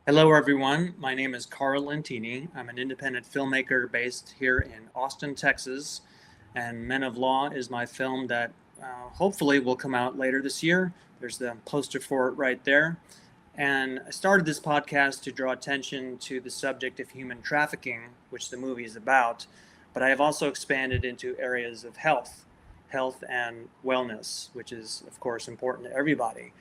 Hello, everyone. My name is Karl Lentini. I'm an independent filmmaker based here in Austin, Texas. And Men of Law is my film that hopefully will come out later this year. There's the poster for it right there. And I started this podcast to draw attention to the subject of human trafficking, which the movie is about. But I have also expanded into areas of health and wellness, which is, of course, important to everybody.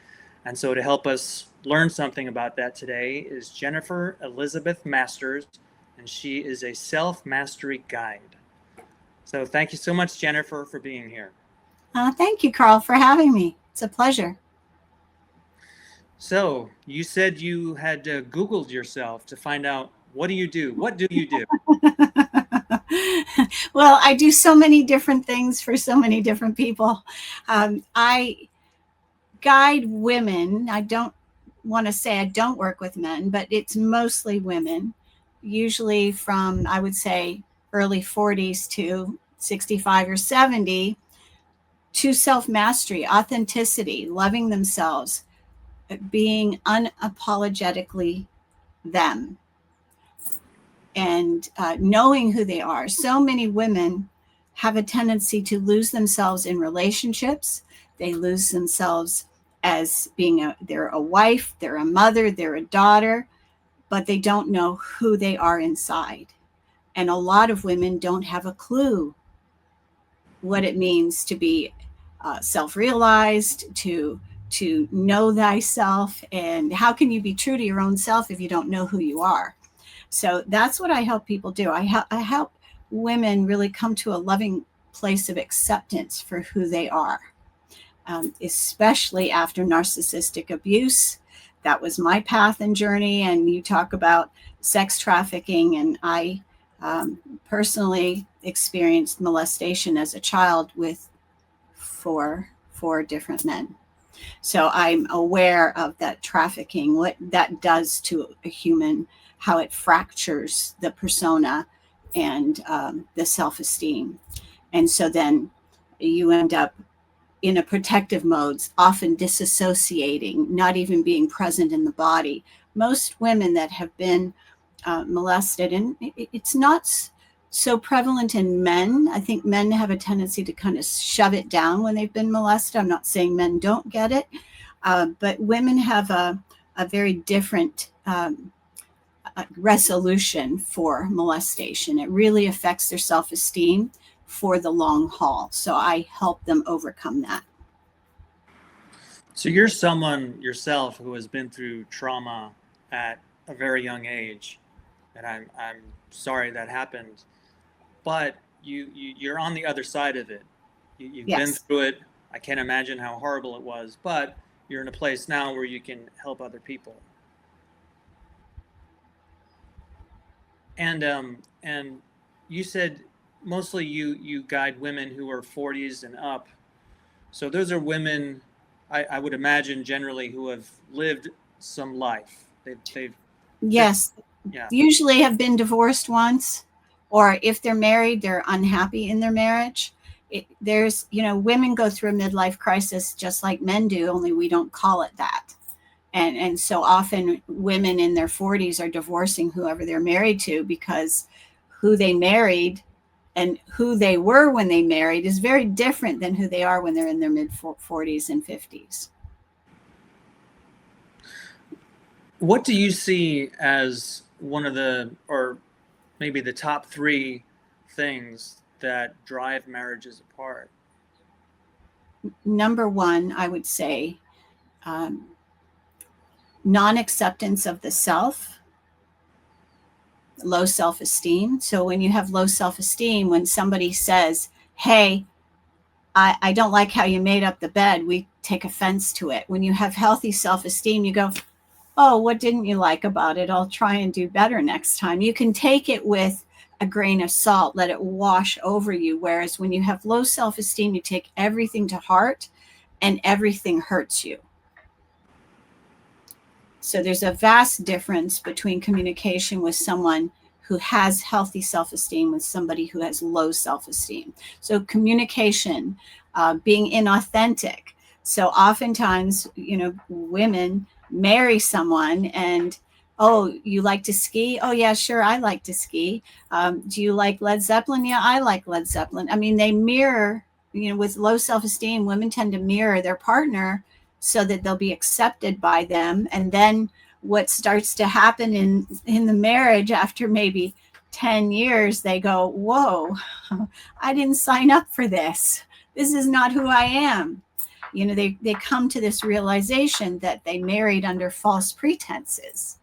And so, to help us learn something about that today is Jennifer Elizabeth Masters, and she is a self mastery guide. So, thank you so much, Jennifer, for being here. Thank you, Karl, for having me. It's a pleasure. So, you said you had Googled yourself to find out what do you do? What do you do? Well, I do so many different things for so many different people. I guide women. I don't want to say I don't work with men, but it's mostly women, usually from, I would say, early 40s to 65 or 70, to self mastery, authenticity, loving themselves, being unapologetically them, and knowing who they are. So many women have a tendency to lose themselves in relationships. They lose themselves as being they're a wife, they're a mother, they're a daughter, but they don't know who they are inside. And a lot of women don't have a clue what it means to be self-realized, to know thyself, and how can you be true to your own self if you don't know who you are? So that's what I help people do. I help women really come to a loving place of acceptance for who they are, especially after narcissistic abuse. That was my path and journey. And you talk about sex trafficking, and I personally experienced molestation as a child with four different men. So I'm aware of that trafficking, what that does to a human, how it fractures the persona and the self-esteem. And so then you end up in a protective mode, often disassociating, not even being present in the body. Most women that have been molested, and it's not so prevalent in men. I think men have a tendency to kind of shove it down when they've been molested. I'm not saying men don't get it, but women have a very different resolution for molestation. It really affects their self-esteem for the long haul. So I help them overcome that. So, you're someone yourself who has been through trauma at a very young age, and I'm sorry that happened. But you're on the other side of it. You've been Yes. through it. I can't imagine how horrible it was, but you're in a place now where you can help other people. And you said mostly you guide women who are 40s and up. So those are women, I would imagine, generally who have lived some life. They've Yes. yeah. Usually have been divorced once, or if they're married, they're unhappy in their marriage. There's, women go through a midlife crisis just like men do, only we don't call it that. And so often women in their 40s are divorcing whoever they're married to, because who they married and who they were when they married is very different than who they are when they're in their mid 40s and 50s. What do you see as one of or maybe the top three things that drive marriages apart? Number one, I would say, um, non-acceptance of the self, low self-esteem. So when you have low self-esteem, when somebody says, hey, I don't like how you made up the bed, we take offense to it. When you have healthy self-esteem, you go, oh, what didn't you like about it? I'll try and do better next time. You can take it with a grain of salt, let it wash over you. Whereas when you have low self-esteem, you take everything to heart and everything hurts you. So there's a vast difference between communication with someone who has healthy self-esteem with somebody who has low self-esteem. So communication, being inauthentic. So oftentimes, women marry someone and Oh, you like to ski? Oh, yeah, sure. I like to ski. Do you like Led Zeppelin? Yeah, I like Led Zeppelin. I mean, they mirror, with low self esteem, women tend to mirror their partner so that they'll be accepted by them. And then what starts to happen in the marriage after maybe 10 years, they go, whoa, I didn't sign up for this. This is not who I am. They come to this realization that they married under false pretenses.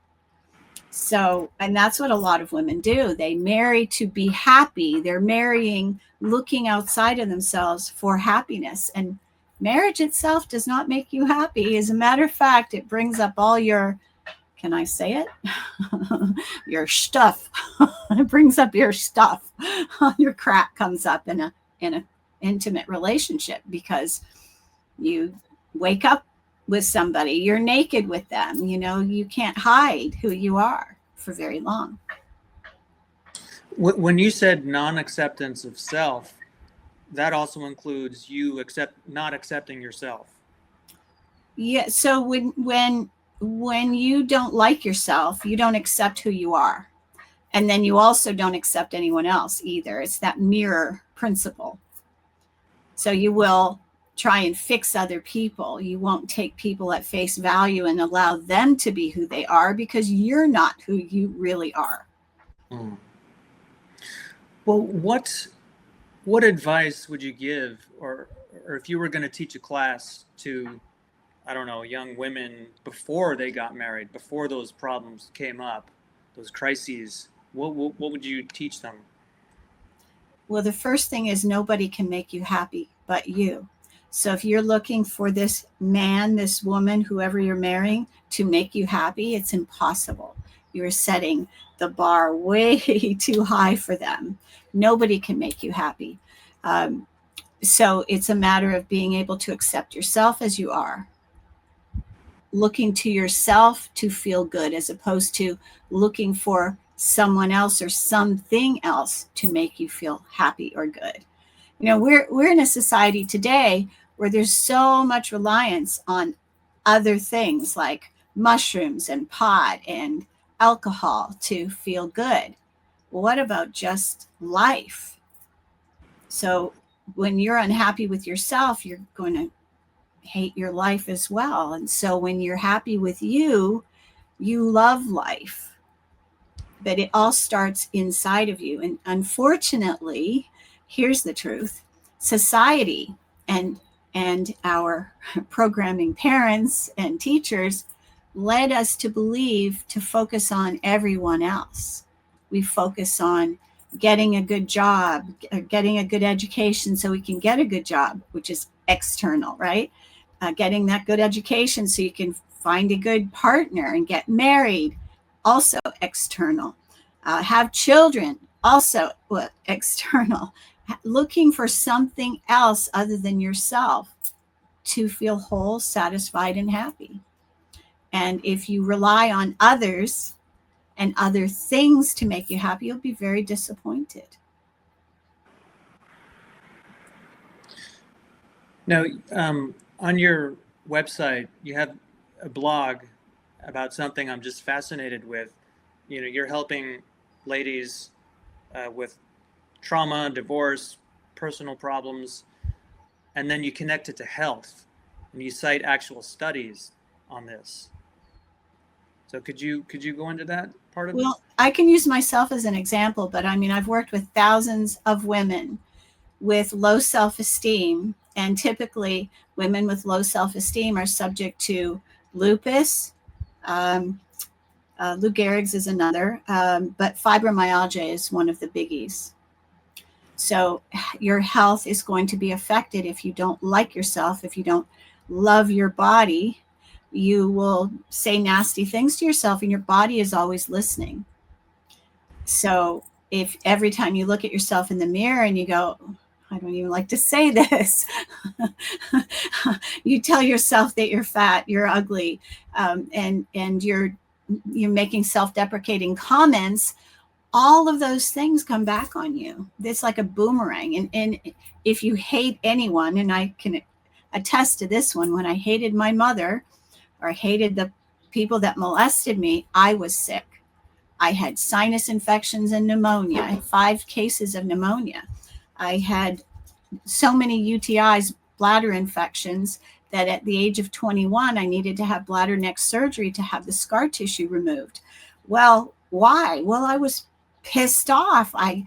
So, and that's what a lot of women do. They marry to be happy. They're marrying, looking outside of themselves for happiness. And marriage itself does not make you happy. As a matter of fact, it brings up all your, can I say it? Your stuff. It brings up your stuff. Your crap comes up in a intimate relationship because you wake up with somebody, you're naked with them, you can't hide who you are for very long. When you said non-acceptance of self, that also includes you not accepting yourself. Yeah. So when you don't like yourself, you don't accept who you are. And then you also don't accept anyone else either. It's that mirror principle. So you will try and fix other people. You won't take people at face value and allow them to be who they are because you're not who you really are. Mm. Well, what advice would you give, or if you were going to teach a class to, I don't know, young women before they got married, before those problems came up, those crises, what would you teach them? Well, the first thing is nobody can make you happy but you. So if you're looking for this man, this woman, whoever you're marrying, to make you happy, it's impossible. You're setting the bar way too high for them. Nobody can make you happy. So it's a matter of being able to accept yourself as you are, looking to yourself to feel good as opposed to looking for someone else or something else to make you feel happy or good. We're in a society today where there's so much reliance on other things like mushrooms and pot and alcohol to feel good. What about just life? So when you're unhappy with yourself, you're going to hate your life as well. And so when you're happy with you, you love life. But it all starts inside of you. And unfortunately, here's the truth: society and our programming parents and teachers led us to believe to focus on everyone else. We focus on getting a good job, getting a good education so we can get a good job, which is external, right? Getting that good education so you can find a good partner and get married, also external. Have children, also external. Looking for something else other than yourself to feel whole, satisfied, and happy. And if you rely on others and other things to make you happy, you'll be very disappointed. Now, on your website, you have a blog about something I'm just fascinated with. You're helping ladies with trauma, divorce, personal problems, and then you connect it to health, and you cite actual studies on this. So could you go into that part of it? Well, I can use myself as an example, but I mean, I've worked with thousands of women with low self-esteem, and typically women with low self-esteem are subject to lupus. Lou Gehrig's is another, but fibromyalgia is one of the biggies. So your health is going to be affected if you don't like yourself, if you don't love your body. You will say nasty things to yourself, and your body is always listening. So if every time you look at yourself in the mirror and you go, I don't even like to say this, you tell yourself that you're fat, you're ugly, and you're making self-deprecating comments, all of those things come back on you. It's like a boomerang. And if you hate anyone, and I can attest to this one, when I hated my mother, or I hated the people that molested me, I was sick. I had sinus infections and pneumonia. I had 5 cases of pneumonia. I had so many UTIs, bladder infections, that at the age of 21, I needed to have bladder neck surgery to have the scar tissue removed. Well, why? Well, I was pissed off. I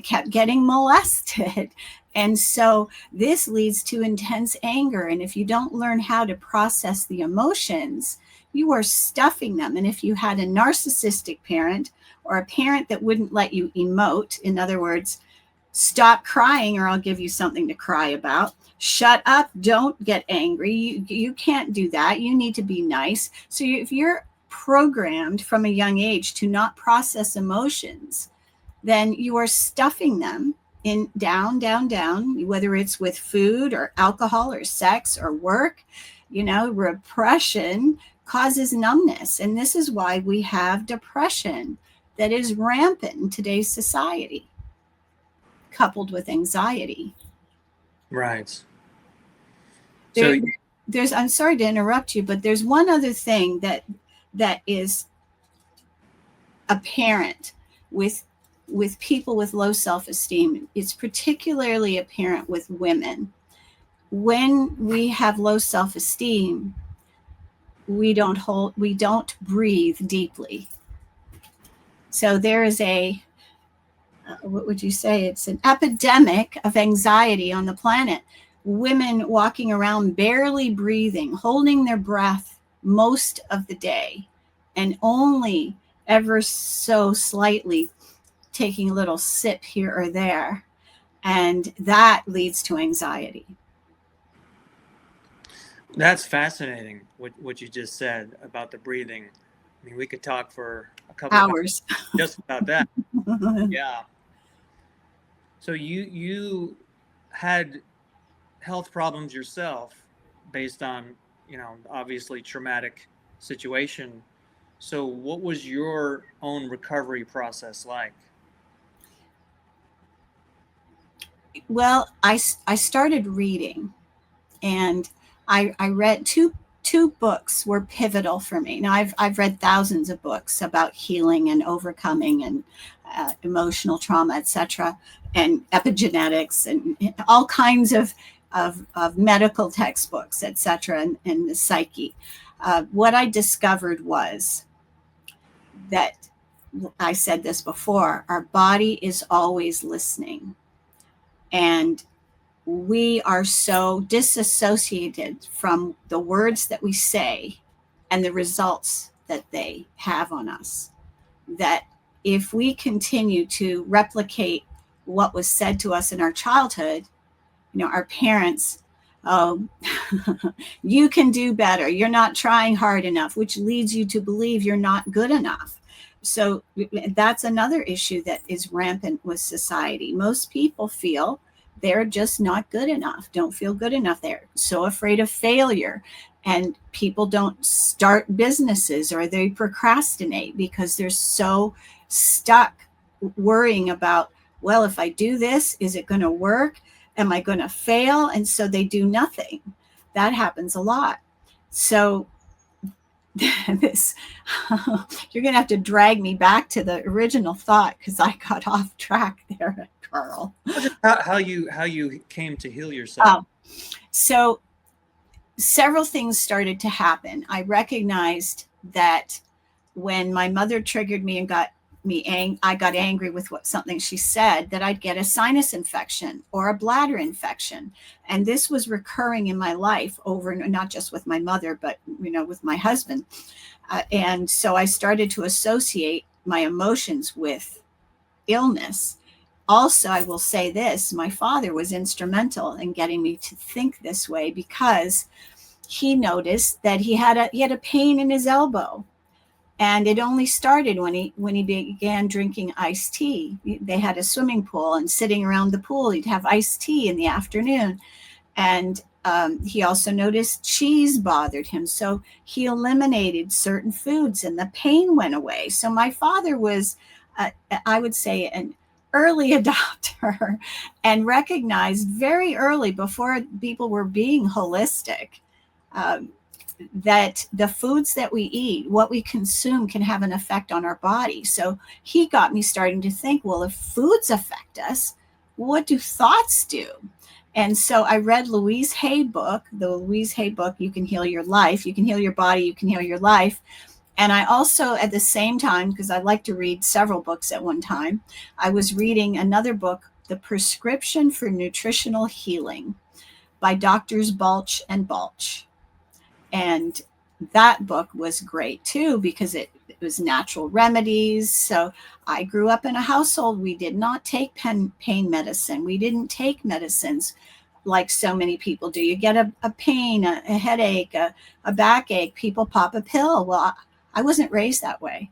kept getting molested. And so this leads to intense anger. And if you don't learn how to process the emotions, you are stuffing them. And if you had a narcissistic parent, or a parent that wouldn't let you emote, in other words, stop crying or I'll give you something to cry about. Shut up. Don't get angry. You can't do that. You need to be nice. So if you're programmed from a young age to not process emotions, then you are stuffing them in down, whether it's with food or alcohol or sex or work. Repression causes numbness. And this is why we have depression that is rampant in today's society, coupled with anxiety. Right. There's I'm sorry to interrupt you, but there's one other thing that is apparent with people with low self-esteem. It's particularly apparent with women. When we have low self-esteem, we don't breathe deeply. So there is what would you say? It's an epidemic of anxiety on the planet. Women walking around barely breathing, holding their breath most of the day, and only ever so slightly taking a little sip here or there. And that leads to anxiety. That's fascinating, what you just said about the breathing. I mean, we could talk for a couple hours just about that. Yeah. So you had health problems yourself based on, obviously traumatic situation. So what was your own recovery process like? Well, I started reading, and I read two books were pivotal for me. Now I've read thousands of books about healing and overcoming and emotional trauma, etc., and epigenetics and all kinds of medical textbooks, etc., and the psyche. What I discovered was that, I said this before, our body is always listening. And we are so disassociated from the words that we say and the results that they have on us, that if we continue to replicate what was said to us in our childhood, our parents, oh, you can do better, you're not trying hard enough, which leads you to believe you're not good enough. So that's another issue that is rampant with society. Most people feel they're just not good enough, don't feel good enough. They're so afraid of failure. And people don't start businesses, or they procrastinate because they're so stuck worrying about, well, if I do this, is it going to work? Am I going to fail? And so they do nothing. That happens a lot. So this, you're going to have to drag me back to the original thought, because I got off track there, Karl. How you came to heal yourself? So several things started to happen. I recognized that when my mother triggered me and I got angry with something she said, that I'd get a sinus infection or a bladder infection. And this was recurring in my life over, not just with my mother, but, with my husband. And so I started to associate my emotions with illness. Also, I will say this, my father was instrumental in getting me to think this way, because he noticed that he had a pain in his elbow. And it only started when he began drinking iced tea. They had a swimming pool, and sitting around the pool, he'd have iced tea in the afternoon. And he also noticed cheese bothered him. So he eliminated certain foods and the pain went away. So my father was, I would say, an early adopter, and recognized very early, before people were being holistic, that the foods that we eat, what we consume, can have an effect on our body. So he got me starting to think, well, if foods affect us, what do thoughts do? And so I read Louise Hay book, the Louise Hay book, You Can Heal Your Life. You can heal your body, you can heal your life. And I also, at the same time, because I like to read several books at one time, I was reading another book, The Prescription for Nutritional Healing by Doctors Balch and Balch. And that book was great too, because it was natural remedies. So I grew up in a household, we did not take pain medicine. We didn't take medicines like so many people do. You get a pain, a headache, a backache, people pop a pill. Well, I wasn't raised that way.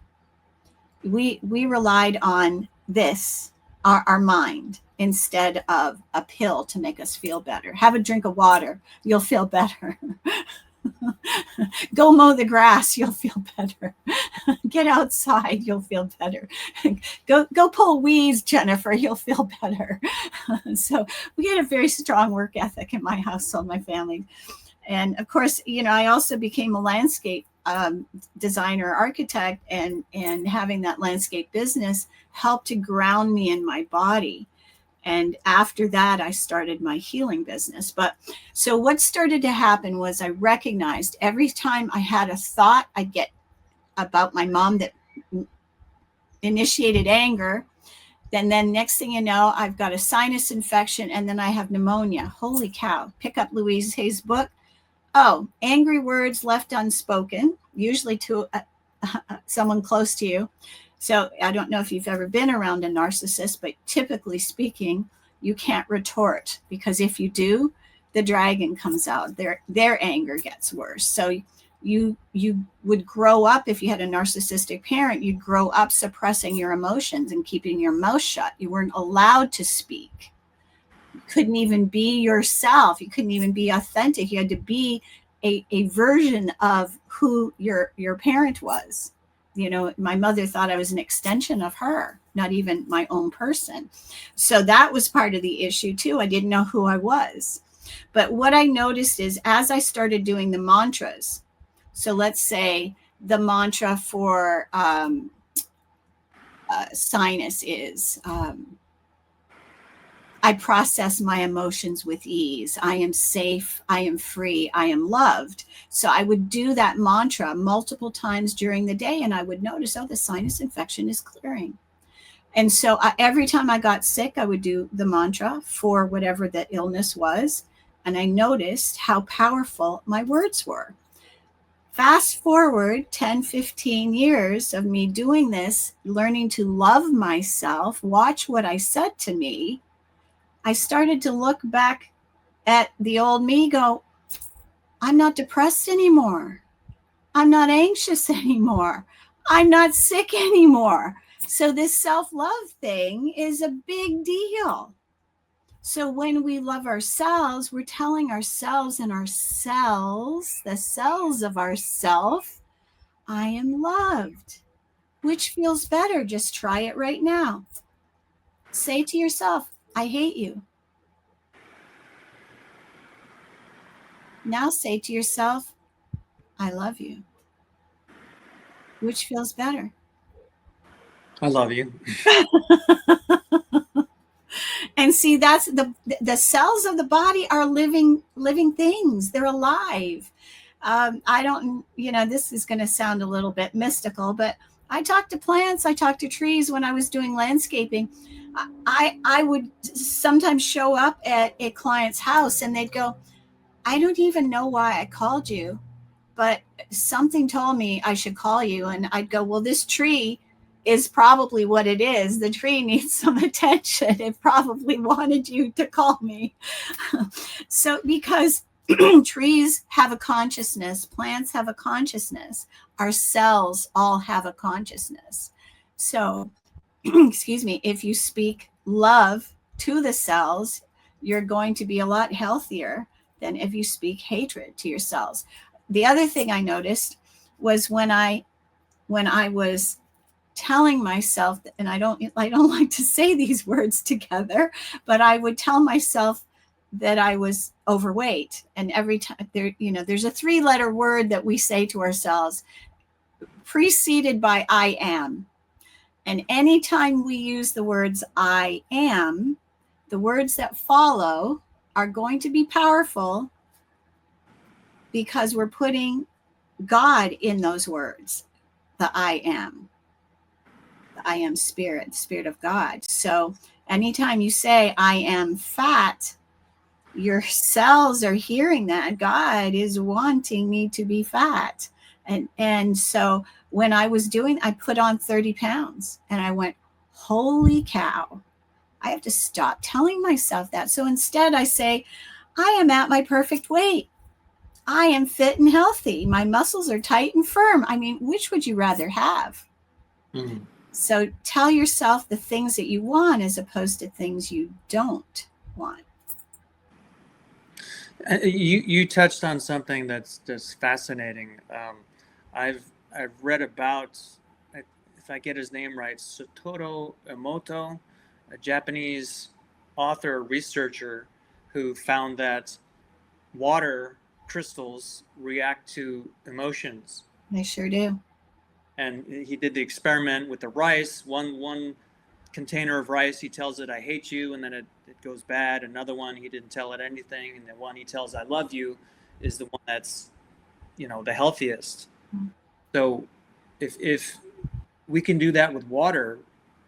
We relied on this, our mind, instead of a pill to make us feel better. Have a drink of water, you'll feel better. Go mow the grass, you'll feel better. Get outside, you'll feel better. Go pull weeds, Jennifer, you'll feel better. So we had a very strong work ethic in my household, my family. And of course, I also became a landscape designer, architect, and having that landscape business helped to ground me in my body. And after that, I started my healing business. But so what started to happen was I recognized every time I had a thought I'd get about my mom that initiated anger, then next thing you know, I've got a sinus infection, and then I have pneumonia. Holy cow. Pick up Louise Hay's book. Oh, angry words left unspoken, usually to someone close to you. So I don't know if you've ever been around a narcissist, but typically speaking, you can't retort, because if you do, the dragon comes out. Their anger gets worse. So you would grow up, if you had a narcissistic parent, you'd grow up suppressing your emotions and keeping your mouth shut. You weren't allowed to speak. You couldn't even be yourself. You couldn't even be authentic. You had to be a version of who your parent was. My mother thought I was an extension of her, not even my own person. So that was part of the issue too. I didn't know who I was. But what I noticed is, as I started doing the mantras, so let's say the mantra for sinus is, I process my emotions with ease. I am safe. I am free. I am loved. So I would do that mantra multiple times during the day, and I would notice, oh, the sinus infection is clearing. And so every time I got sick, I would do the mantra for whatever the illness was. And I noticed how powerful my words were. Fast forward 10, 15 years of me doing this, learning to love myself, watch what I said to me. I started to look back at the old me, go, I'm not depressed anymore. I'm not anxious anymore. I'm not sick anymore. So this self-love thing is a big deal. So when we love ourselves, we're telling ourselves and our cells, the cells of ourself, I am loved. Which feels better? Just try it right now. Say to yourself, I hate you. Now say to yourself, I love you. Which feels better? I love you. And see, that's the cells of the body are living things. They're alive. I don't, this is going to sound a little bit mystical, but I talk to plants. I talk to trees when I was doing landscaping. I would sometimes show up at a client's house and they'd go, I don't even know why I called you, but something told me I should call you. And I'd go, well, this tree is probably what it is. The tree needs some attention. It probably wanted you to call me. So because trees have a consciousness, plants have a consciousness, our cells all have a consciousness. So, excuse me, if you speak love to the cells, you're going to be a lot healthier than if you speak hatred to your cells. The other thing I noticed was when I was telling myself, and I don't like to say these words together, but I would tell myself that I was overweight. And every time there's a 3-letter word that we say to ourselves preceded by I am. And anytime we use the words I am, the words that follow are going to be powerful because we're putting God in those words. The I am spirit, the spirit of God. So anytime you say I am fat, your cells are hearing that God is wanting me to be fat. And so when I was I put on 30 pounds and I went, holy cow, I have to stop telling myself that. So instead I say, I am at my perfect weight. I am fit and healthy. My muscles are tight and firm. I mean, which would you rather have? Mm-hmm. So tell yourself the things that you want as opposed to things you don't want. You touched on something that's fascinating. I've read about, if I get his name right, Satoru Emoto, a Japanese author researcher who found that water crystals react to emotions. They sure do. And he did the experiment with the rice. One container of rice, he tells it, I hate you, and then it goes bad. Another one, he didn't tell it anything. And the one he tells, I love you, is the one that's, the healthiest. Mm-hmm. So if we can do that with water,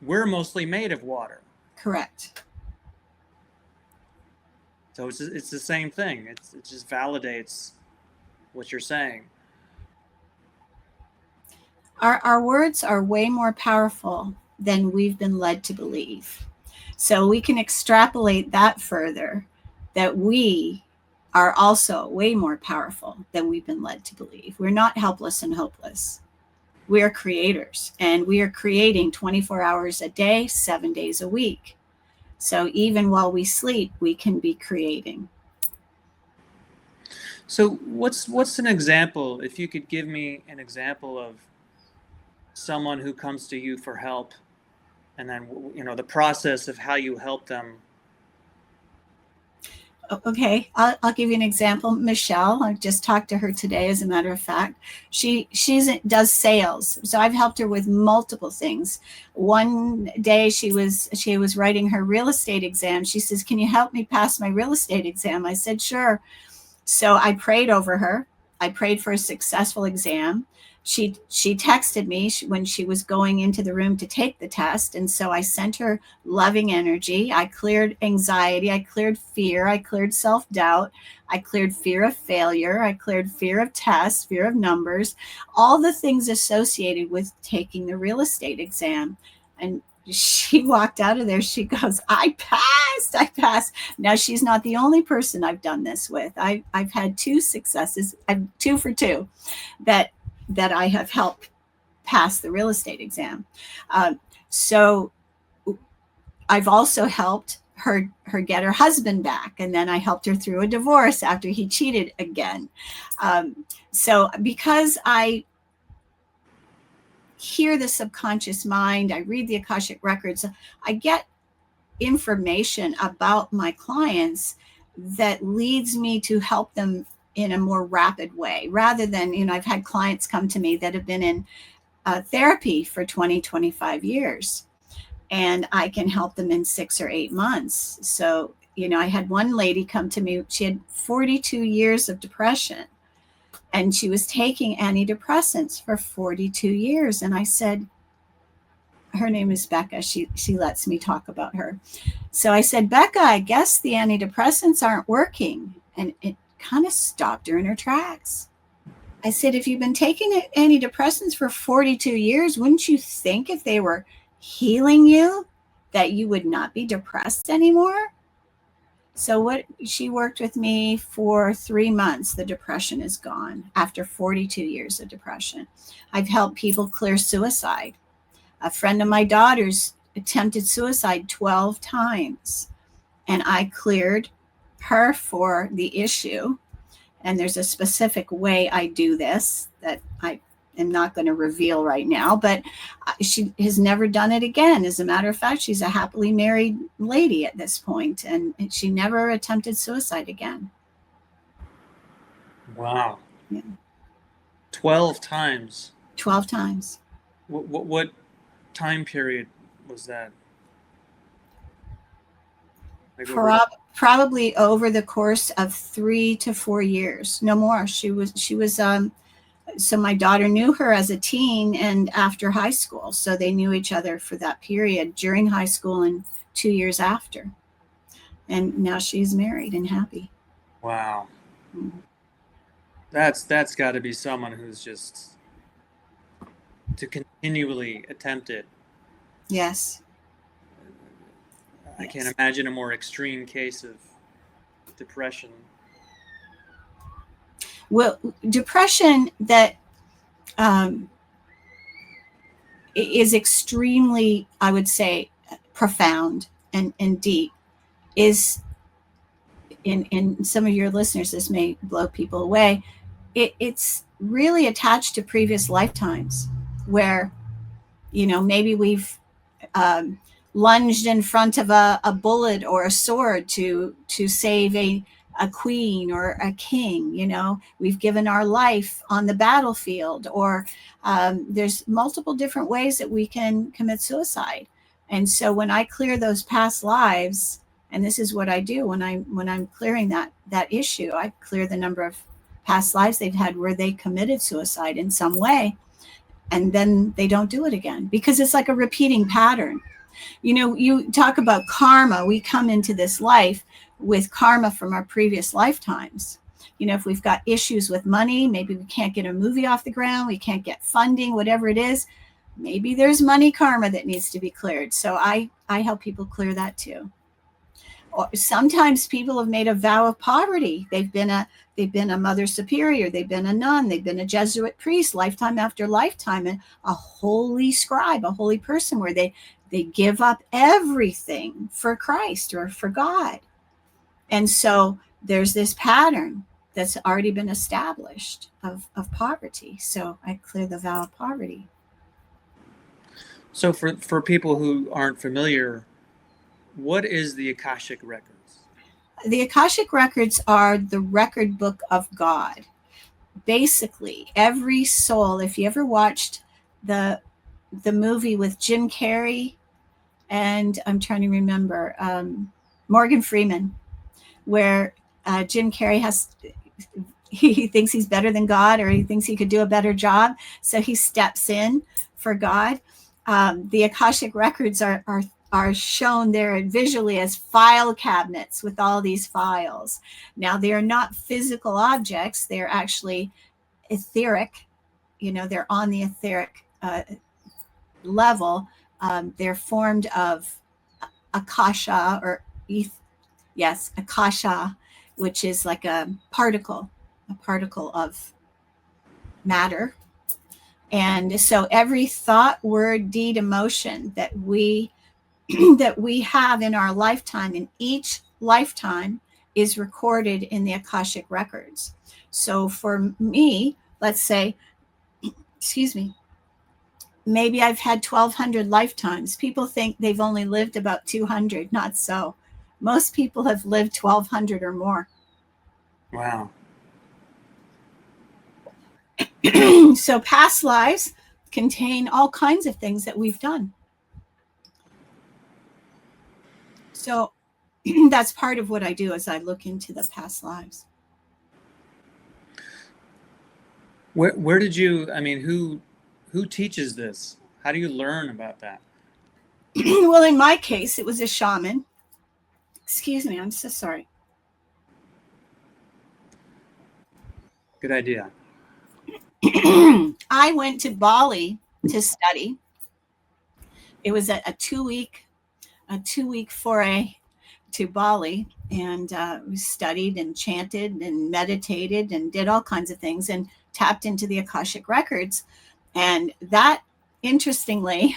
we're mostly made of water. Correct. So it's the same thing. It just validates what you're saying. Our words are way more powerful than we've been led to believe. So we can extrapolate that further, that we are also way more powerful than we've been led to believe. We're not helpless and hopeless. We are creators, and we are creating 24 hours a day, 7 days a week. So even while we sleep, we can be creating. So what's an example, if you could give me an example of someone who comes to you for help, and then the process of how you help them? Okay, I'll give you an example. Michelle, I just talked to her today, as a matter of fact. She does sales, so I've helped her with multiple things. One day she was writing her real estate exam. She says, "Can you help me pass my real estate exam?" I said, "Sure." So I prayed over her. I prayed for a successful exam. She texted me when she was going into the room to take the test. And so I sent her loving energy. I cleared anxiety. I cleared fear. I cleared self-doubt. I cleared fear of failure. I cleared fear of tests, fear of numbers, all the things associated with taking the real estate exam. And she walked out of there. She goes, I passed. Now, she's not the only person I've done this with. I've had 2 successes. I'm 2 for 2 that I have helped pass the real estate exam. So I've also helped her get her husband back. And then I helped her through a divorce after he cheated again. So because I hear the subconscious mind, I read the Akashic records, I get information about my clients that leads me to help them in a more rapid way, rather than, I've had clients come to me that have been in therapy for 20, 25 years, and I can help them in 6 or 8 months. So, I had one lady come to me, she had 42 years of depression, and she was taking antidepressants for 42 years. And I said, her name is Becca. She lets me talk about her. So I said, Becca, I guess the antidepressants aren't working. And it kind of stopped her in her tracks. I said, if you've been taking antidepressants for 42 years, wouldn't you think if they were healing you that you would not be depressed anymore? So she worked with me for 3 months. The depression is gone after 42 years of depression. I've helped people clear suicide. A friend of my daughter's attempted suicide 12 times, and I cleared her for the issue. And there's a specific way I do this that am not going to reveal right now, but she has never done it again. As a matter of fact, she's a happily married lady at this point, and she never attempted suicide again. Wow. Yeah. 12 times. 12 times. What time period was that? Like Probably over the course of 3 to 4 years, no more. She was so my daughter knew her as a teen and after high school. So they knew each other for that period during high school and 2 years after. And now she's married and happy. Wow. That's got to be someone who's just to continually attempt it. Yes. I can't imagine a more extreme case of depression. Well, depression that is extremely, I would say, profound and deep is, in some of your listeners, this may blow people away. It's really attached to previous lifetimes where, maybe we've lunged in front of a bullet or a sword to save a queen or a king. We've given our life on the battlefield, or there's multiple different ways that we can commit suicide. And so when I clear those past lives, and this is what I do when I'm clearing that issue, I clear the number of past lives they've had where they committed suicide in some way, and then they don't do it again, because it's like a repeating pattern. You talk about karma. We come into this life with karma from our previous lifetimes. If we've got issues with money, maybe we can't get a movie off the ground, we can't get funding, whatever it is, maybe there's money karma that needs to be cleared. So I help people clear that too. Or sometimes people have made a vow of poverty. They've been a mother superior, they've been a nun, they've been a Jesuit priest, lifetime after lifetime, and a holy scribe, a holy person, where they give up everything for Christ or for God. And so there's this pattern that's already been established of poverty. So I clear the vow of poverty. So for people who aren't familiar, what is the Akashic Records? The Akashic Records are the record book of God. Basically, every soul, if you ever watched the movie with Jim Carrey and I'm trying to remember, Morgan Freeman, where Jim Carrey he thinks he's better than God, or he thinks he could do a better job, so he steps in for God. The Akashic Records are shown there visually as file cabinets with all these files. Now, they are not physical objects. They're actually etheric. They're on the etheric level. They're formed of akasha, akasha, which is like a particle of matter. And so every thought, word, deed, emotion that we have in our lifetime, in each lifetime, is recorded in the Akashic Records. So for me, let's say, maybe I've had 1,200 lifetimes. People think they've only lived about 200. Not so. Most people have lived 1,200 or more. Wow. So past lives contain all kinds of things that we've done. So that's part of what I do, as I look into the past lives. Where did you, who teaches this? How do you learn about that? Well, in my case, it was a shaman. Excuse me, I'm so sorry. Good idea. I went to Bali to study. It was a 2-week foray to Bali, and we studied and chanted and meditated and did all kinds of things and tapped into the Akashic Records. And that, interestingly,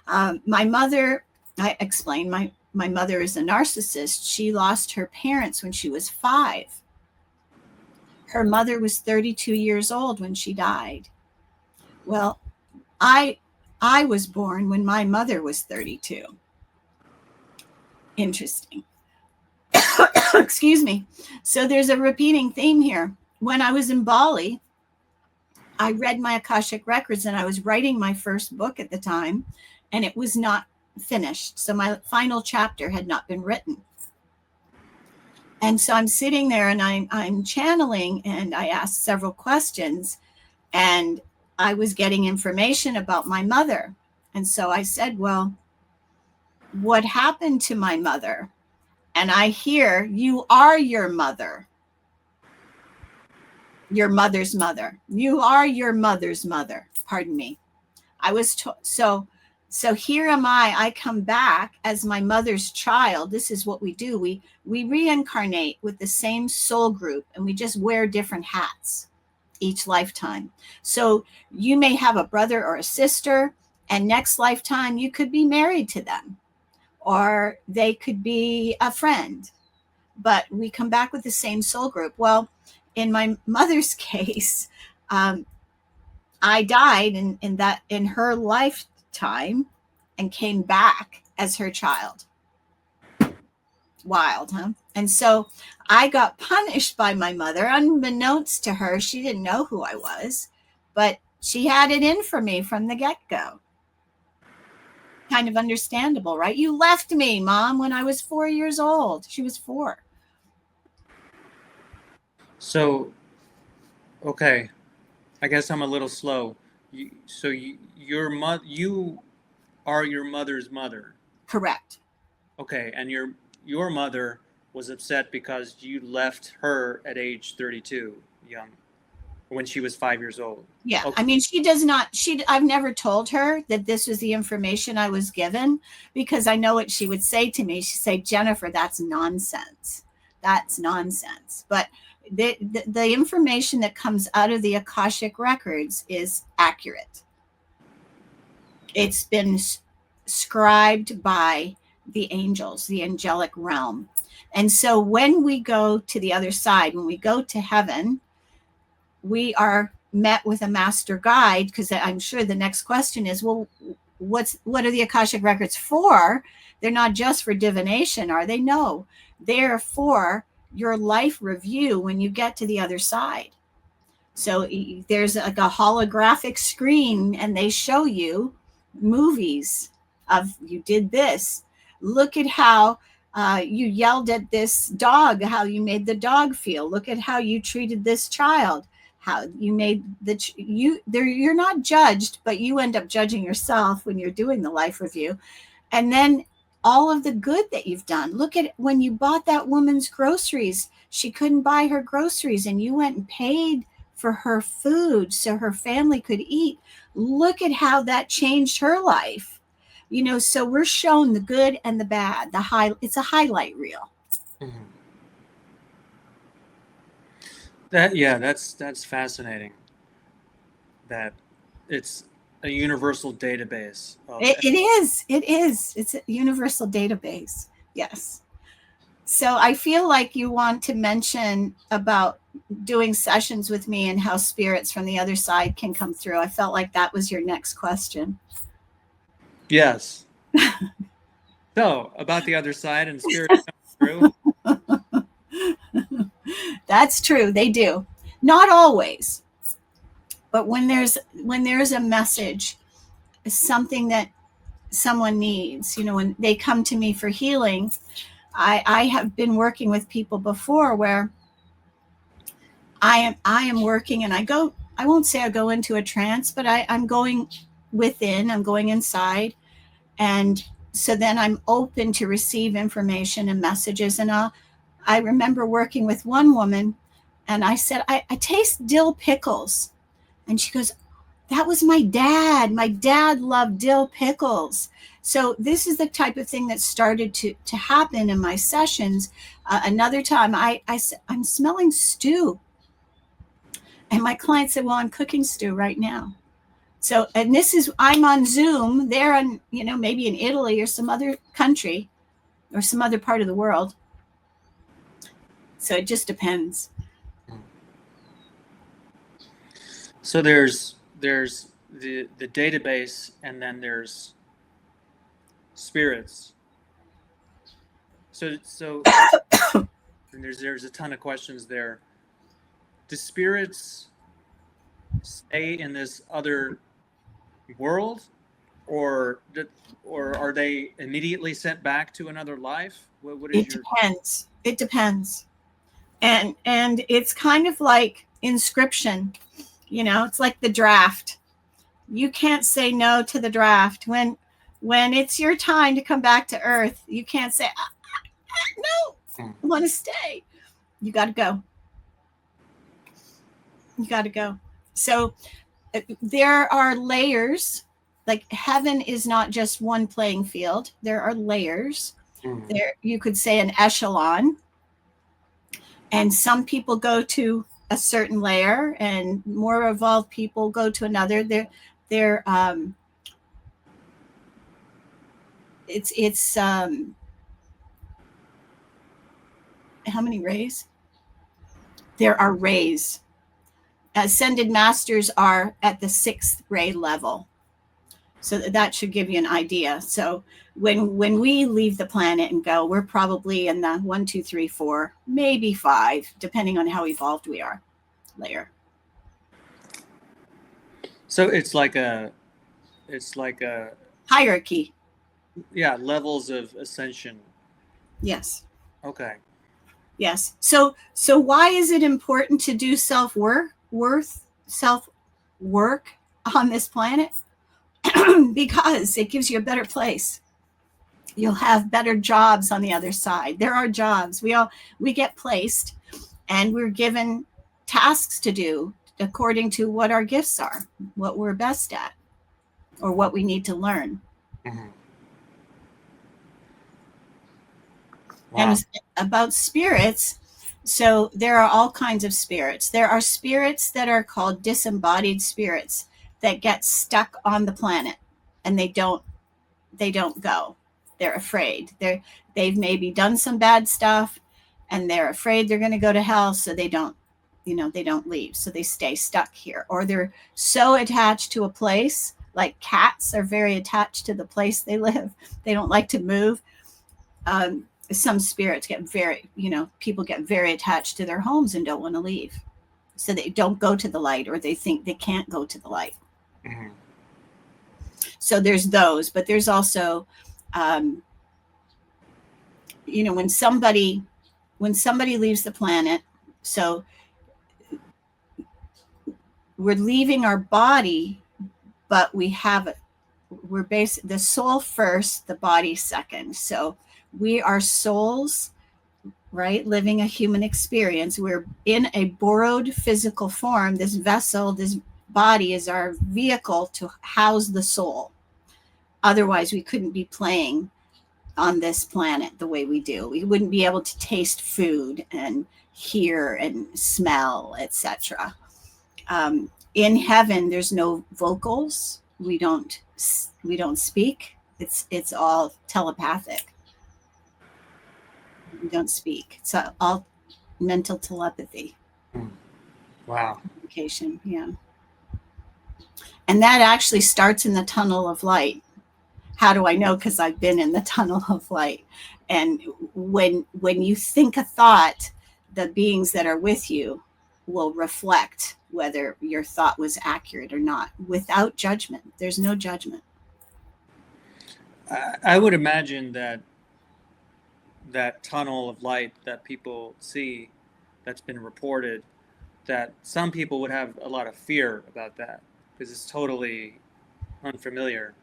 my mother, I explained, my mother is a narcissist. She lost her parents when she was 5. Her mother was 32 years old when she died. Well, I was born when my mother was 32. Interesting. Excuse me. So there's a repeating theme here. When I was in Bali, I read my Akashic records, and I was writing my first book at the time, and it was not finished. So my final chapter had not been written. And so I'm sitting there and I'm channeling, and I asked several questions, and I was getting information about my mother. And so I said, well, what happened to my mother? And I hear, you are your mother. Your mother's mother. You are your mother's mother. Pardon me. I was so here am I come back as my mother's child. This is what we do. We reincarnate with the same soul group, and we just wear different hats each lifetime. So you may have a brother or a sister, and next lifetime you could be married to them, or they could be a friend, but we come back with the same soul group. Well, in my mother's case, I died in her lifetime and came back as her child. Wild, huh? And so I got punished by my mother, unbeknownst to her. She didn't know who I was, but she had it in for me from the get-go. Kind of understandable, right? You left me, Mom, when I was 4 years old. She was 4. So, okay, I guess I'm a little slow. You are your mother's mother. Correct. Okay, and your mother was upset because you left her at age 32, young, when she was 5 years old. Yeah. Okay. I mean, I've never told her that this was the information I was given, because I know what she would say to me. She'd say, Jennifer, that's nonsense. That's nonsense. But the information that comes out of the Akashic records is accurate. It's been scribed by the angels, the angelic realm. And so when we go to the other side, when we go to heaven, we are met with a master guide, because I'm sure the next question is, well, what are the Akashic records for? They're not just for divination, are they? No, they're for your life review when you get to the other side. So there's like a holographic screen, and they show you movies of, you did this. Look at how you yelled at this dog, how you made the dog feel. Look at how you treated this child, how you made you're not judged, but you end up judging yourself when you're doing the life review. And then all of the good that you've done. Look at when you bought that woman's groceries. She couldn't buy her groceries, and you went and paid for her food so her family could eat. Look at how that changed her life. So we're shown the good and the bad. It's a highlight reel. Mm-hmm. That's fascinating. That it's a universal database. It is. It's a universal database. Yes. So I feel like you want to mention about doing sessions with me and how spirits from the other side can come through. I felt like that was your next question. Yes. So about the other side and spirits coming through. That's true. They do. Not always. But when there's a message, something that someone needs, when they come to me for healing, I have been working with people before where I am working, and I won't say I go into a trance, but I'm going within, I'm going inside. And so then I'm open to receive information and messages. And I remember working with one woman, and I said, I taste dill pickles. And she goes, that was my dad. My dad loved dill pickles. So this is the type of thing that started to happen in my sessions. Another time I'm smelling stew. And my client said, well, I'm cooking stew right now. So, and I'm on Zoom. They're on, maybe in Italy or some other country or some other part of the world. So it just depends. So there's the database, and then there's spirits. So and there's a ton of questions there. Do spirits stay in this other world, or are they immediately sent back to another life? What is It depends. It depends. And it's kind of like inscription. You know, it's like the draft. You can't say no to the draft. When it's your time to come back to Earth, you can't say, no, I want to stay. You got to go. You got to go. So there are layers. Like heaven is not just one playing field. There are layers. There, you could say an echelon. And some people go to a certain layer, and more evolved people go to another. It's how many rays? There are rays. Ascended masters are at the 6th ray level. So that should give you an idea. So when we leave the planet and go, we're probably in the 1, 2, 3, 4, maybe 5, depending on how evolved we are, layer. So it's like a hierarchy. Yeah, levels of ascension. Yes. Okay. Yes. So why is it important to do self work on this planet? Because it gives you a better place. You'll have better jobs on the other side. There are jobs. We get placed, and we're given tasks to do according to what our gifts are, what we're best at, or what we need to learn. Mm-hmm. Wow. And about spirits, so there are all kinds of spirits. There are spirits that are called disembodied spirits that get stuck on the planet, and they don't go. They're afraid. They've maybe done some bad stuff, and they're afraid they're going to go to hell, so they don't leave. So they stay stuck here, or they're so attached to a place. Like cats are very attached to the place they live. They don't like to move. Some spirits get people get very attached to their homes and don't want to leave. So they don't go to the light, or they think they can't go to the light. Mm-hmm. So there's those, but there's also, when somebody leaves the planet, so we're leaving our body, but we're the soul first, the body second. So we are souls, right? Living a human experience. We're in a borrowed physical form. This vessel, this body is our vehicle to house the soul. Otherwise, we couldn't be playing on this planet the way we do. We wouldn't be able to taste food and hear and smell, etc. In heaven, there's no vocals. We don't speak. It's all telepathic. We don't speak. It's all mental telepathy. Wow. Communication, yeah. And that actually starts in the tunnel of light. How do I know? Because I've been in the tunnel of light. And when you think a thought, the beings that are with you will reflect whether your thought was accurate or not, without judgment. There's no judgment. I would imagine that tunnel of light that people see, that's been reported, that some people would have a lot of fear about that because it's totally unfamiliar.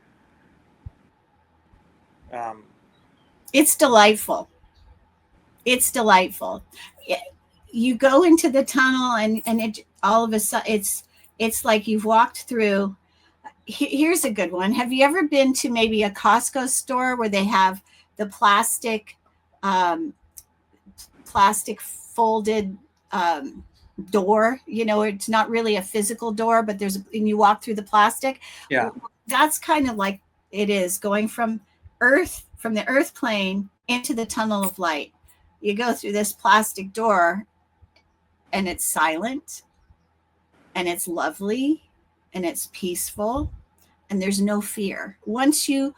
It's delightful. It's delightful. You go into the tunnel, and it all of a sudden it's like you've walked through. Here's a good one. Have you ever been to maybe a Costco store where they have the plastic folded door? It's not really a physical door, but and you walk through the plastic. Yeah. That's kind of like it is going from the earth plane into the tunnel of light. You go through this plastic door, and it's silent, and it's lovely, and it's peaceful, and there's no fear. Once you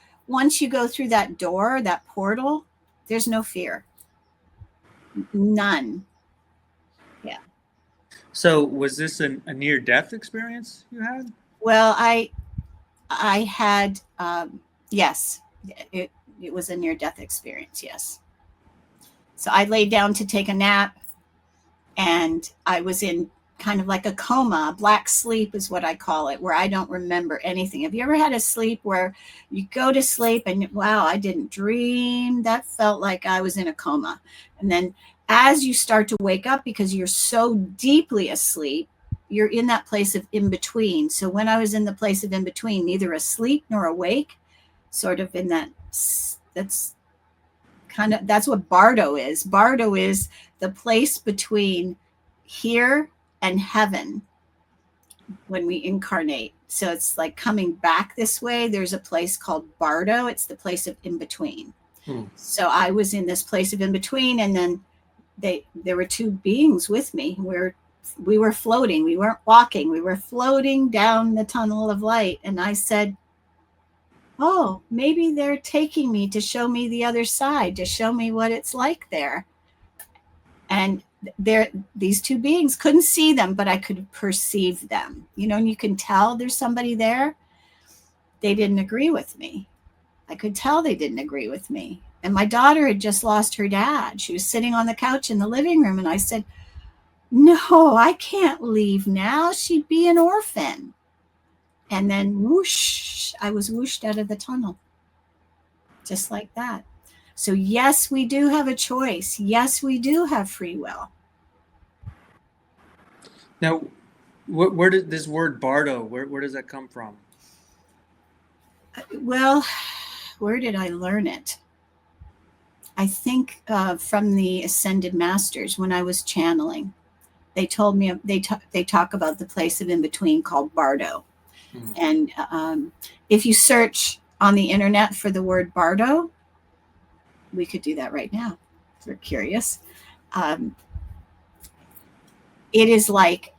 go through that door, that portal, there's no fear. None. Yeah. So was this a near-death experience you had? Well, I had yes, it it was a near death experience. Yes. So I laid down to take a nap, and I was in kind of like a coma. Black sleep is what I call it, where I don't remember anything. Have you ever had a sleep where you go to sleep and wow, I didn't dream? That felt like I was in a coma. And then as you start to wake up, because you're so deeply asleep, you're in that place of in between. So when I was in the place of in between, neither asleep nor awake, sort of in that's that's what bardo is. Bardo is the place between here and heaven when we incarnate. So it's like coming back this way. There's a place called bardo. It's the place of in between. So I was in this place of in between, and then there were two beings with me. We were floating. We weren't walking. We were floating down the tunnel of light. And I said, oh, maybe they're taking me to show me the other side, to show me what it's like there. And these two beings, couldn't see them, but I could perceive them. And you can tell there's somebody there. They didn't agree with me. I could tell they didn't agree with me. And my daughter had just lost her dad. She was sitting on the couch in the living room, and I said, no, I can't leave now. She'd be an orphan. And then whoosh, I was whooshed out of the tunnel. Just like that. So yes, we do have a choice. Yes, we do have free will. Now, where did this word bardo, where does that come from? Well, where did I learn it? I think from the Ascended Masters when I was channeling. They told me, they talk about the place of in between called bardo. And if you search on the internet for the word bardo, we could do that right now if we're curious. It is like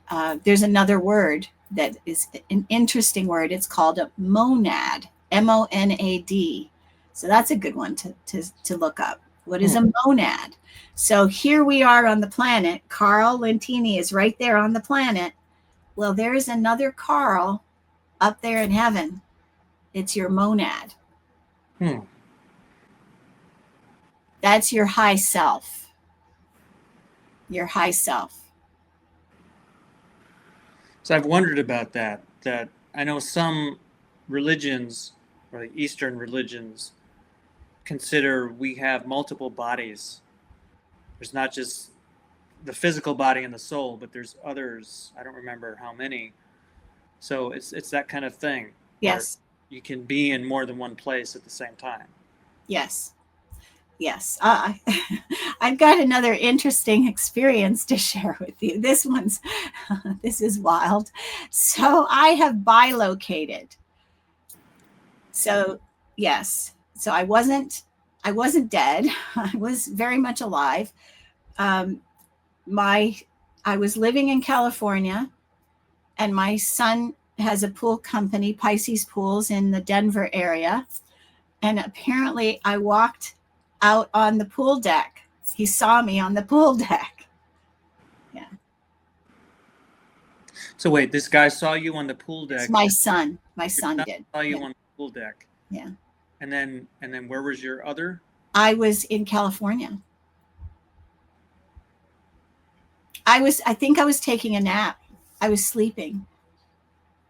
there's another word that is an interesting word. It's called a monad, M-O-N-A-D. So that's a good one to look up. What is a monad? So here we are on the planet. Karl Lentini is right there on the planet. Well, there's another Karl up there in heaven. It's your monad. That's your high self. Your high self. So I've wondered about that I know some religions, or the Eastern religions, consider we have multiple bodies. There's not just the physical body and the soul, but there's others. I don't remember how many. So it's that kind of thing. Yes. You can be in more than one place at the same time. Yes. Yes. I've got another interesting experience to share with you. This is wild. So I have bilocated. So yes. So I wasn't dead. I was very much alive. I was living in California, and my son has a pool company, Pisces Pools, in the Denver area. And apparently I walked out on the pool deck. He saw me on the pool deck. Yeah. So wait, this guy saw you on the pool deck? It's my son. My son did. Saw you on the pool deck. Yeah. And then where was your other? I was in California. I think I was taking a nap. I was sleeping.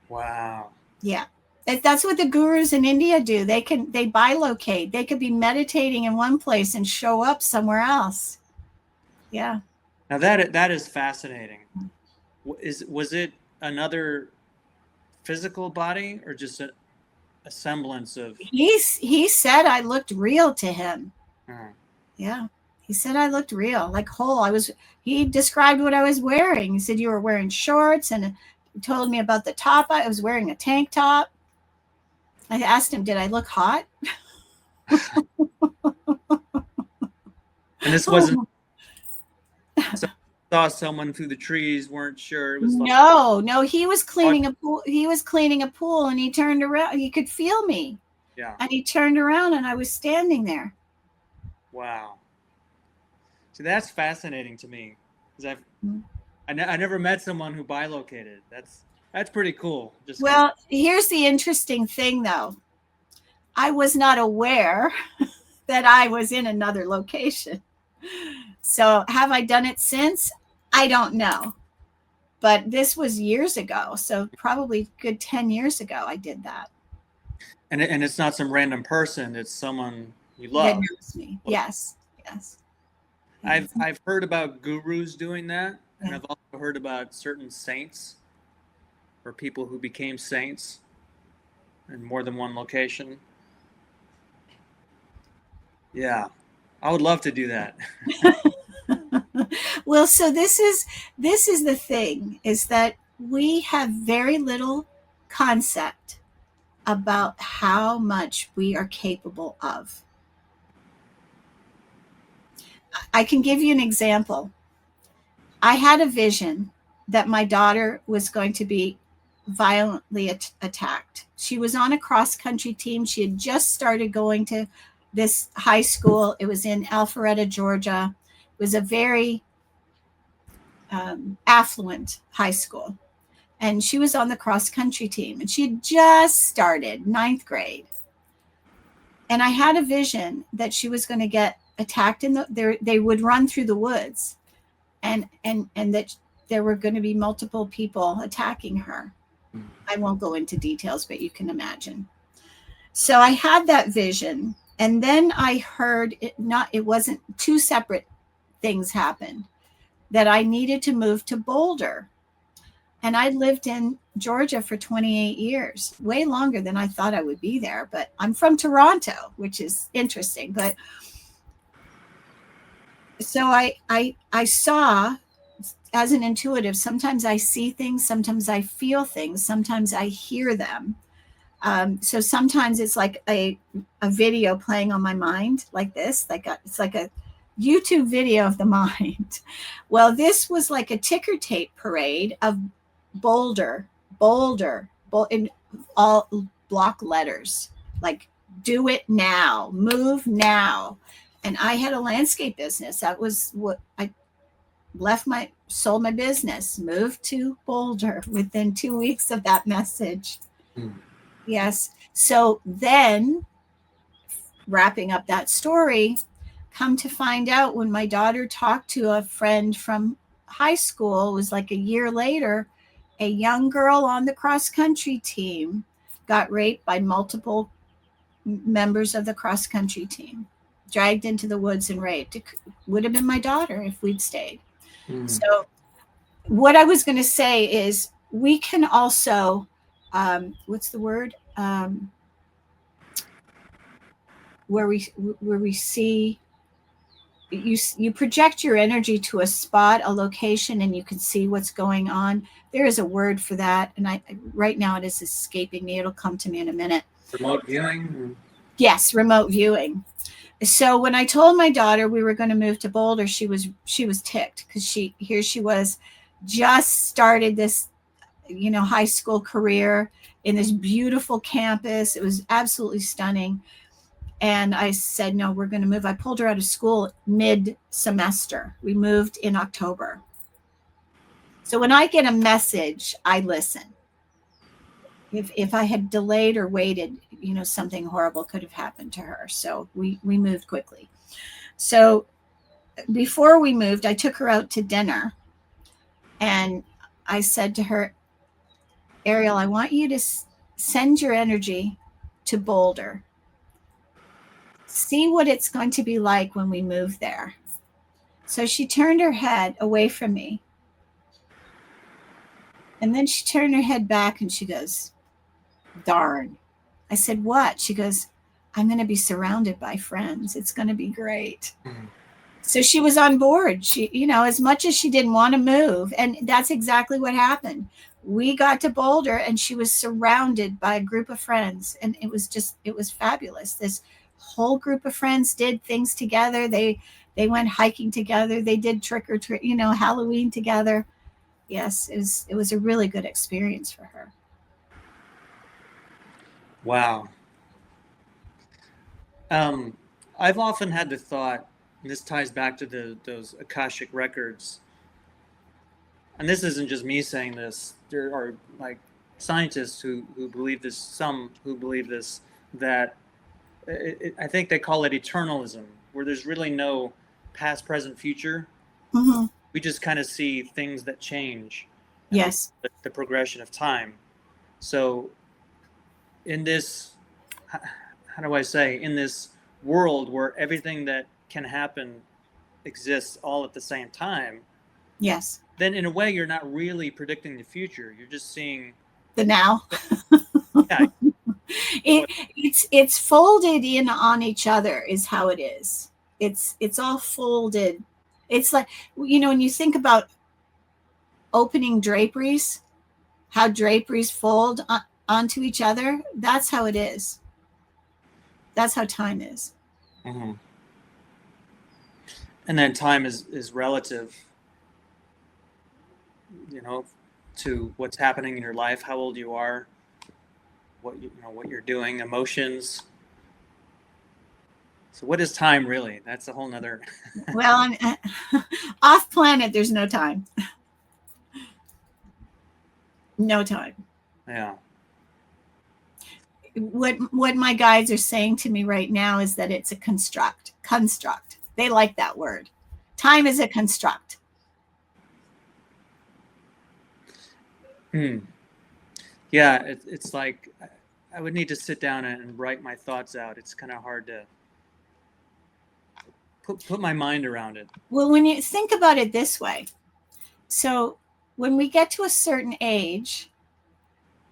Wow. Yeah. That's what the gurus in India do. They bilocate. They could be meditating in one place and show up somewhere else. Yeah. Now that is fascinating. Was it another physical body, or just a semblance of? He said I looked real to him. Yeah. He said I looked real, like whole. He described what I was wearing. He said you were wearing shorts, and he told me about the top. I was wearing a tank top. I asked him, did I look hot? And this wasn't. saw someone through the trees, weren't sure. It was like, No, he was cleaning a pool. He was cleaning a pool, and he turned around. He could feel me, yeah, and he turned around, and I was standing there. wow. So that's fascinating to me because Mm. I never met someone who bilocated. That's pretty cool. Just Well, here's the interesting thing, though. I was not aware that I was in another location. So, have I done it since? I don't know. But this was years ago. So, probably good 10 years ago, I did that. and it's not some random person. It's someone you That love. knows me. Yes. Yes. I've heard about gurus doing that, and Yeah. I've also heard about certain saints or people who became saints in more than one location. Yeah, I would love to do that. Well, so this is the thing, is that we have very little concept about how much we are capable of. I can give you an example. I had a vision that my daughter was going to be violently attacked. She was on a cross country team. She had just started going to this high school. It was in Alpharetta, Georgia. It was a very affluent high school. And she was on the cross country team, and she had just started ninth grade. And I had a vision that she was going to get attacked they would run through the woods, and that there were going to be multiple people attacking her. I won't go into details, but you can imagine. So I had that vision, and then I heard it wasn't, two separate things happened, that I needed to move to Boulder. And I lived in Georgia for 28 years, way longer than I thought I would be there. But I'm from Toronto, which is interesting. But so I saw, as an intuitive, sometimes I see things, sometimes I feel things, sometimes I hear them. So sometimes it's like a video playing on my mind, like this, it's like a YouTube video of the mind. Well, this was like a ticker tape parade of Boulder, in all block letters, like do it now, move now. And I had a landscape business. That was what I sold my business, moved to Boulder within 2 weeks of that message. Yes. So then, wrapping up that story, come to find out, when my daughter talked to a friend from high school, it was like a year later, a young girl on the cross country team got raped by multiple members of the cross country team, dragged into the woods and raped. It would have been my daughter if we'd stayed. So what I was going to say is, we can also, what's the word? Where we see, you project your energy to a spot, a location, and you can see what's going on. There is a word for that, and right now it is escaping me. It'll come to me in a minute. Remote viewing? Yes, remote viewing. So when I told my daughter we were going to move to Boulder, she was ticked, because she was just started this, high school career in this beautiful campus. It was absolutely stunning. And I said, no, we're going to move. I pulled her out of school mid-semester. We moved in October. So when I get a message, I listen. If I had delayed or waited, something horrible could have happened to her. So we moved quickly. So before we moved, I took her out to dinner, and I said to her, Ariel, I want you to send your energy to Boulder. See what it's going to be like when we move there. So she turned her head away from me. And then she turned her head back and she goes, darn. I said, what? She goes, I'm going to be surrounded by friends. It's going to be great. So she was on board. She, as much as she didn't want to move. And that's exactly what happened. We got to Boulder and she was surrounded by a group of friends. And it was fabulous. This whole group of friends did things together. They They went hiking together. They did trick or treat, Halloween together. Yes, it was a really good experience for her. Wow. I've often had the thought, and this ties back to those Akashic records, and this isn't just me saying this. There are like scientists who believe this, some who believe this, that I think they call it eternalism, where there's really no past, present, future. Mm-hmm. We just kind of see things that change, and Yes. the progression of time. So in this, how do I say, in this world where everything that can happen exists all at the same time, Yes. then in a way you're not really predicting the future. You're just seeing The now. yeah. It's folded in on each other is how it is. It's all folded. It's like, when you think about opening draperies, how draperies fold onto each other, that's how it is. That's how time is. Mm-hmm. And then time is relative, to what's happening in your life, how old you are, what you're doing, emotions. So what is time really? That's a whole nother. Well, off planet, there's no time. No time. Yeah. What my guides are saying to me right now is that it's a construct. They like that word. Time is a construct. Yeah, it's like I would need to sit down and write my thoughts out. It's kind of hard to put my mind around it. Well, when you think about it this way, so when we get to a certain age,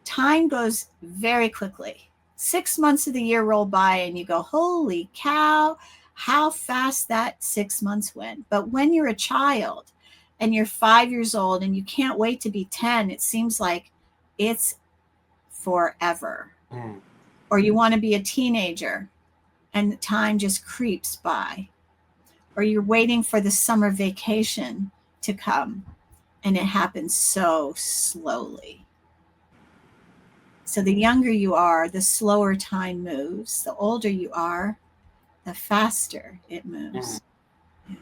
time goes very quickly. 6 months of the year roll by and you go, holy cow, how fast that 6 months went. But when you're a child and you're 5 years old and you can't wait to be 10, it seems like it's forever. Or you want to be a teenager and the time just creeps by. Or you're waiting for the summer vacation to come and it happens so slowly. So the younger you are, the slower time moves. The older you are, the faster it moves. Yeah.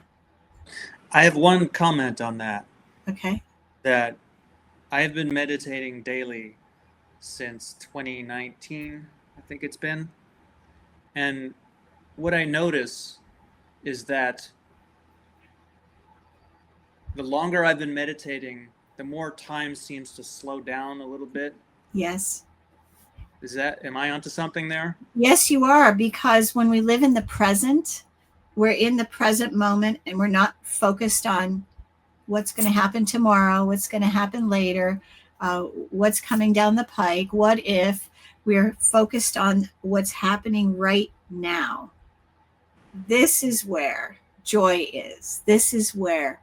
I have one comment on that. Okay. That I've been meditating daily since 2019, I think it's been. And what I notice is that the longer I've been meditating, the more time seems to slow down a little bit. Yes. Am I onto something there? Yes, you are, because when we live in the present, we're in the present moment and we're not focused on what's going to happen tomorrow, what's going to happen later, what's coming down the pike. What if we're focused on what's happening right now? This is where joy is. This is where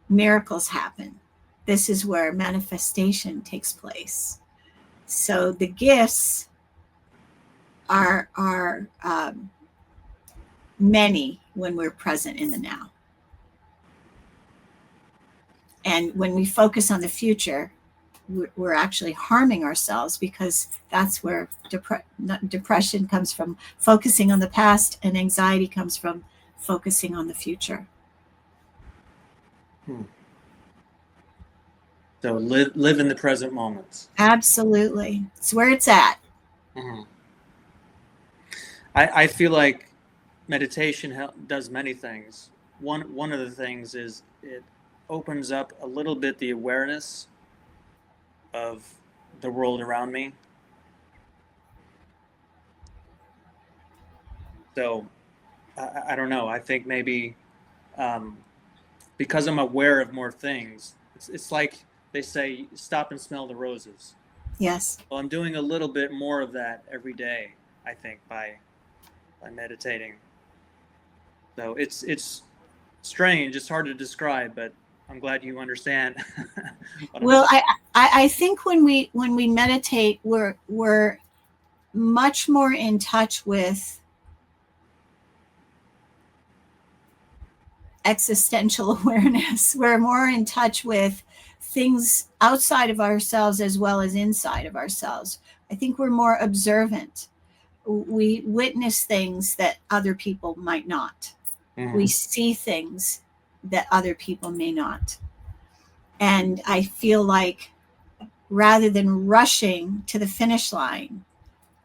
miracles happen. This is where manifestation takes place. So the gifts are many when we're present in the now. And when we focus on the future, we're actually harming ourselves, because that's where depression comes from, focusing on the past, and anxiety comes from focusing on the future. So live in the present moments. Absolutely. It's where it's at. Mm-hmm. I feel like meditation does many things. One of the things is it opens up a little bit the awareness of the world around me. So I don't know. I think maybe because I'm aware of more things, it's like they say, stop and smell the roses. Yes. Well, I'm doing a little bit more of that every day, I think, by meditating. So it's strange. It's hard to describe, but I'm glad you understand. Well, I think when we meditate, we're much more in touch with existential awareness. We're more in touch with things outside of ourselves as well as inside of ourselves. I think we're more observant. We witness things that other people might not. We see things that other people may not. And I feel like rather than rushing to the finish line,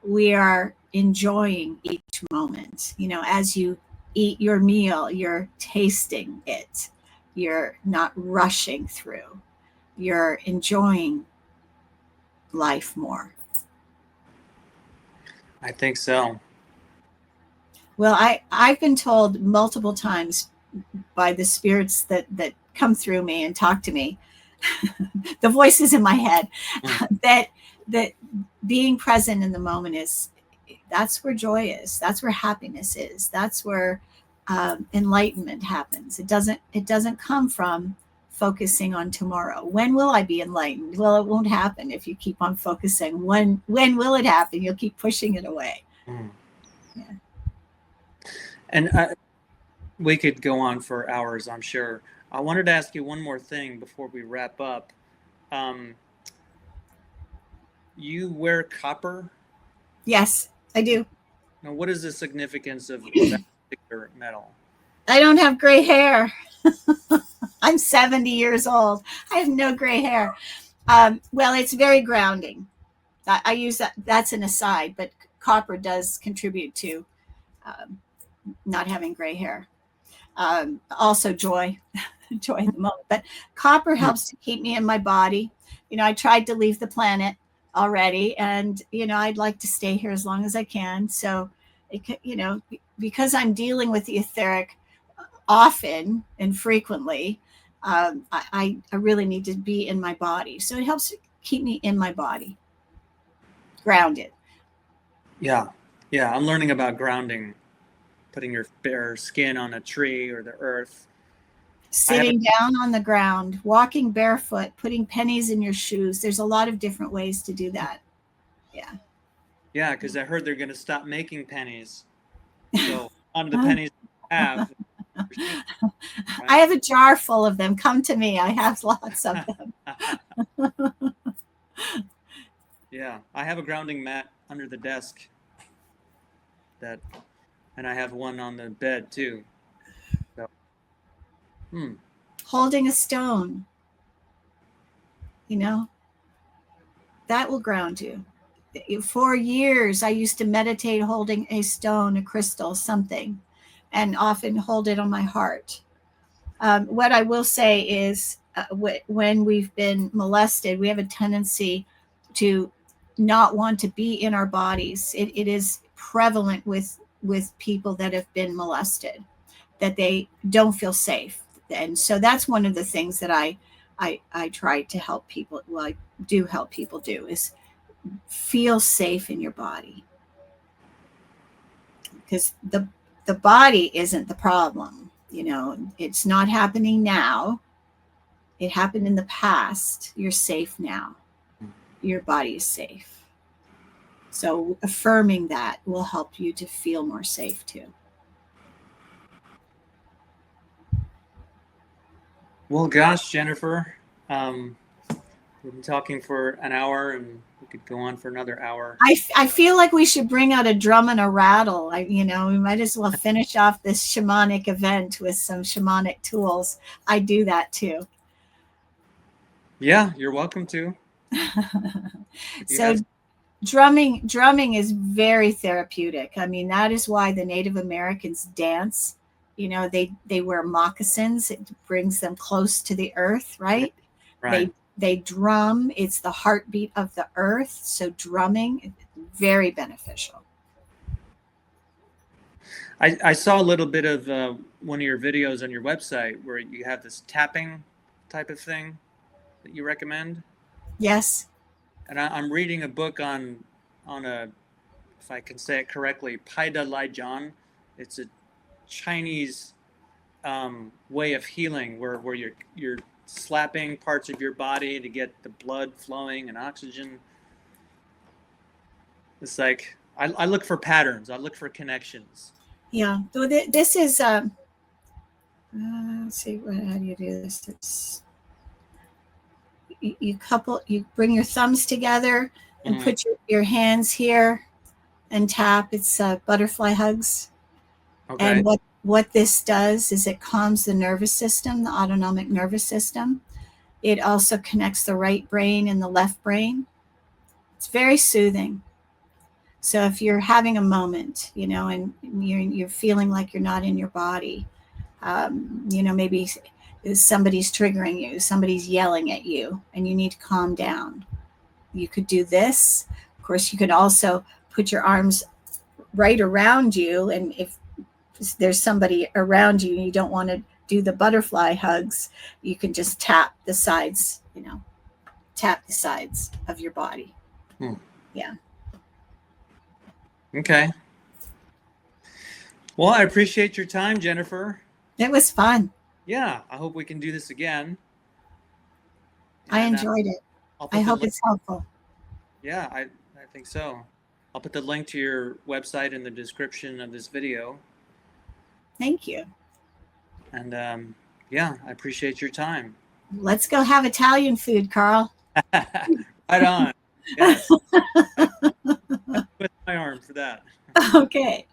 we are enjoying each moment. You know, as you eat your meal, you're tasting it. You're not rushing through. You're enjoying life more. I think so. Well, I've been told multiple times by the spirits that come through me and talk to me, the voices in my head, that being present in the moment that's where joy is. That's where happiness is. That's where enlightenment happens. It doesn't come from focusing on tomorrow. When will I be enlightened? Well, it won't happen if you keep on focusing. When will it happen? You'll keep pushing it away. Yeah. And we could go on for hours, I'm sure. I wanted to ask you one more thing before we wrap up. You wear copper? Yes, I do. Now, what is the significance of that particular metal? I don't have gray hair. I'm 70 years old. I have no gray hair. Well, it's very grounding. I use that. That's an aside, but copper does contribute to not having gray hair. Also joy, joy at the moment. But copper helps to keep me in my body. You know, I tried to leave the planet already, and you know, I'd like to stay here as long as I can. So, you know, because I'm dealing with the etheric often and frequently, I really need to be in my body. So it helps keep me in my body, grounded. Yeah, I'm learning about grounding, putting your bare skin on a tree or the earth. Sitting down on the ground, walking barefoot, putting pennies in your shoes. There's a lot of different ways to do that. Yeah. Yeah, because I heard they're going to stop making pennies. So on the pennies I have. Right? I have a jar full of them. Come to me. I have lots of them. Yeah, I have a grounding mat under the desk. And I have one on the bed too. So, Holding a stone, you know, that will ground you. For years, I used to meditate holding a stone, a crystal, something, and often hold it on my heart. What I will say is when we've been molested, we have a tendency to not want to be in our bodies. It is prevalent with people that have been molested, that they don't feel safe. And so that's one of the things that I try to help people. Well, I do help people do is feel safe in your body, because the body isn't the problem. You know, it's not happening now. It happened in the past. You're safe now. Your body is safe. So affirming that will help you to feel more safe too. well, gosh, Jennifer, we've been talking for an hour, and we could go on for another hour. I feel like we should bring out a drum and a rattle. We might as well finish off this shamanic event with some shamanic tools. I do that too. Yeah, you're welcome to. So drumming is very therapeutic. I mean, that is why the Native Americans dance. You know, they wear moccasins. It brings them close to the earth, right? Right. They drum. It's the heartbeat of the earth. So drumming is very beneficial. I saw a little bit of one of your videos on your website where you have this tapping type of thing that you recommend. Yes. And I'm reading a book on a, if I can say it correctly, Paida Lai John. It's a Chinese way of healing where you're slapping parts of your body to get the blood flowing and oxygen. It's like I look for patterns. I look for connections. Yeah. So this is Let's see, how do you do this? It's you bring your thumbs together and Mhm. put your hands here and tap. It's butterfly hugs. Okay. And what this does is it calms the nervous system, the autonomic nervous system. It also connects the right brain and the left brain. It's very soothing. So if you're having a moment, and you're feeling like you're not in your body, maybe somebody's triggering you, somebody's yelling at you, and you need to calm down. You could do this. Of course, you could also put your arms right around you, and if there's somebody around you and you don't want to do the butterfly hugs, you can just tap the sides, tap the sides of your body. Hmm. Yeah. Okay. Well, I appreciate your time, Jennifer. It was fun. Yeah, I hope we can do this again. I And enjoyed it. I'll I put the hope link. it's helpful. Yeah, I think so. I'll put the link to your website in the description of this video. Thank you. And yeah, I appreciate your time. Let's go have Italian food, Karl. Right on. Yes. I twist my arm for that. Okay.